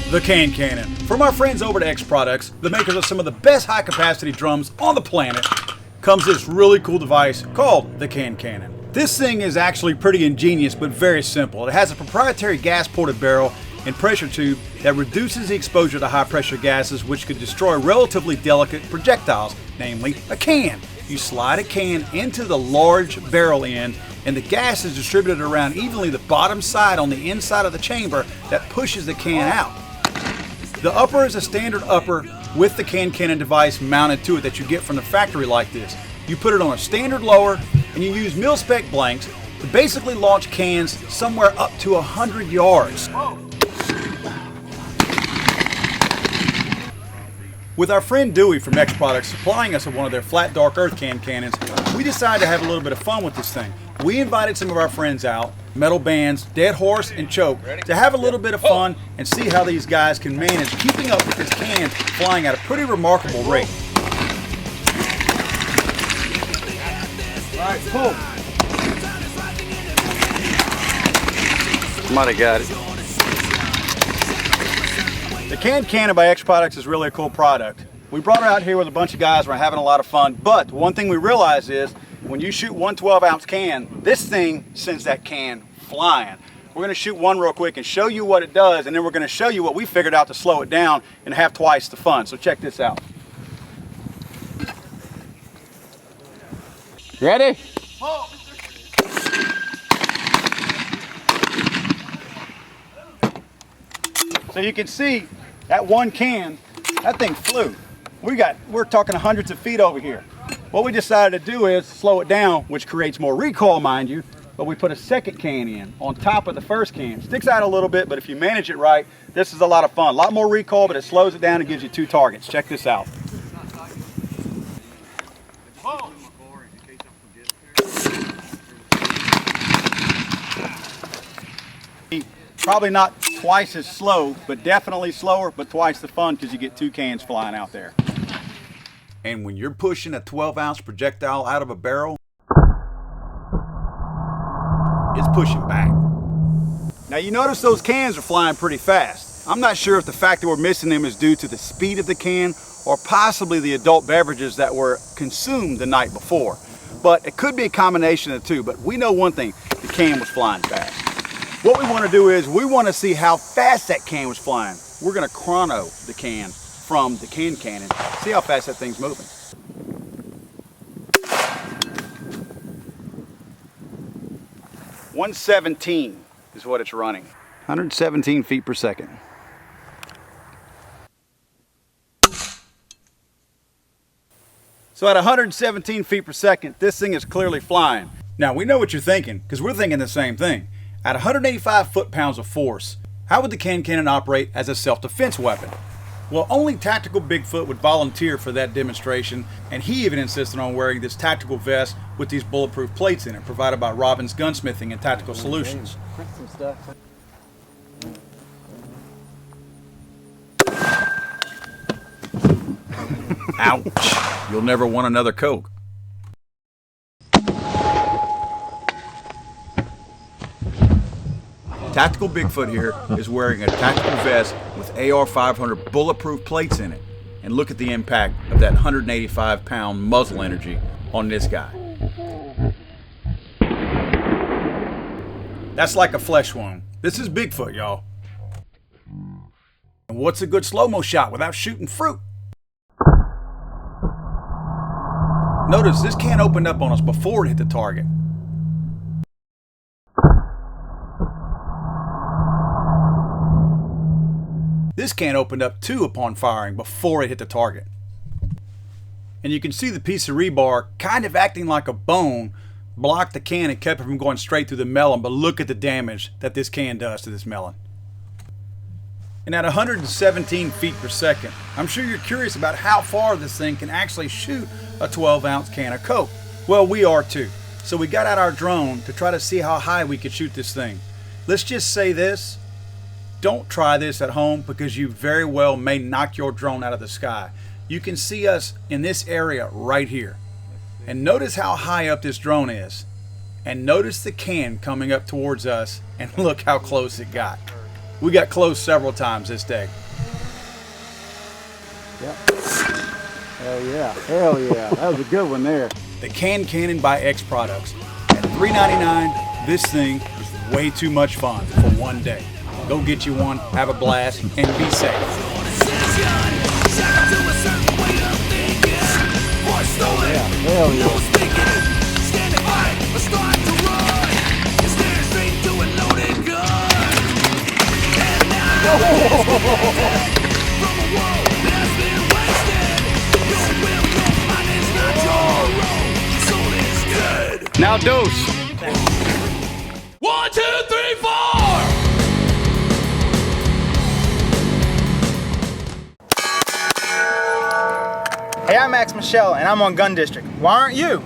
The Can Canon. From our friends over at X Products, the makers of some of the best high capacity drums on the planet, comes this really cool device called the Can Canon. This thing is actually pretty ingenious but very simple. It has a proprietary gas ported barrel and pressure tube that reduces the exposure to high pressure gases, which could destroy relatively delicate projectiles, namely a can. You slide a can into the large barrel end, and the gas is distributed around evenly the bottom side on the inside of the chamber that pushes the can out. The upper is a standard upper with the Can Canon device mounted to it that you get from the factory like this. You put it on a standard lower, and you use mil-spec blanks to basically launch cans somewhere up to 100 yards. With our friend Dewey from X Products supplying us with one of their flat dark earth can cannons, we decided to have a little bit of fun with this thing. We invited some of our friends out, metal bands, Deadhorse and Choke, to have a little bit of fun and see how these guys can manage keeping up with this can flying at a pretty remarkable rate. Alright, pull. Might have got it. The Can Canon by X Products is really a cool product. We brought it out here with a bunch of guys. We're having a lot of fun, but one thing we realized is when you shoot one 12-ounce can, this thing sends that can flying. We're going to shoot one real quick and show you what it does, and then we're going to show you what we figured out to slow it down and have twice the fun. So check this out. Ready? So you can see that one can, that thing flew. We're talking hundreds of feet over here. What we decided to do is slow it down, which creates more recoil, mind you, but we put a second can in on top of the first can. Sticks out a little bit, but if you manage it right, this is a lot of fun. A lot more recoil, but it slows it down and gives you two targets. Check this out. Probably not twice as slow, but definitely slower, but twice the fun because you get two cans flying out there. And when you're pushing a 12-ounce projectile out of a barrel, it's pushing back. Now you notice those cans are flying pretty fast. I'm not sure if the fact that we're missing them is due to the speed of the can or possibly the adult beverages that were consumed the night before. But it could be a combination of the two, but we know one thing, the can was flying fast. What we want to do is we want to see how fast that can was flying. We're going to chrono the can from the Can Canon. See how fast that thing's moving. .117 is what it's running. 117 feet per second. So at 117 feet per second, this thing is clearly flying. Now we know what you're thinking, because we're thinking the same thing. At 185 foot-pounds of force, how would the Can Canon operate as a self-defense weapon? Well, only tactical Bigfoot would volunteer for that demonstration, and he even insisted on wearing this tactical vest with these bulletproof plates in it, provided by Robbins Gunsmithing and Tactical Solutions. Ouch! You'll never want another Coke. Tactical Bigfoot here is wearing a tactical vest with AR-500 bulletproof plates in it. And look at the impact of that 185-pound muzzle energy on this guy. That's like a flesh wound. This is Bigfoot, y'all. And what's a good slow-mo shot without shooting fruit? Notice this can opened up on us before it hit the target. This can opened up too upon firing before it hit the target. And you can see the piece of rebar kind of acting like a bone blocked the can and kept it from going straight through the melon, but look at the damage that this can does to this melon. And at 117 feet per second, I'm sure you're curious about how far this thing can actually shoot a 12-ounce can of Coke. Well, we are too. So we got out our drone to try to see how high we could shoot this thing. Let's just say this. Don't try this at home because you very well may knock your drone out of the sky. You can see us in this area right here. And notice how high up this drone is. And notice the can coming up towards us, and look how close it got. We got close several times this day. Yep. Hell yeah. Hell yeah. That was a good one there. The Can Canon by X Products. At $3.99, this thing is way too much fun for one day. Go get you one, have a blast, and be safe. Yeah, hell yeah. Now dose. 1, 2, 3, 4. Hey, I'm Max Michelle, and I'm on Gun District. Why aren't you?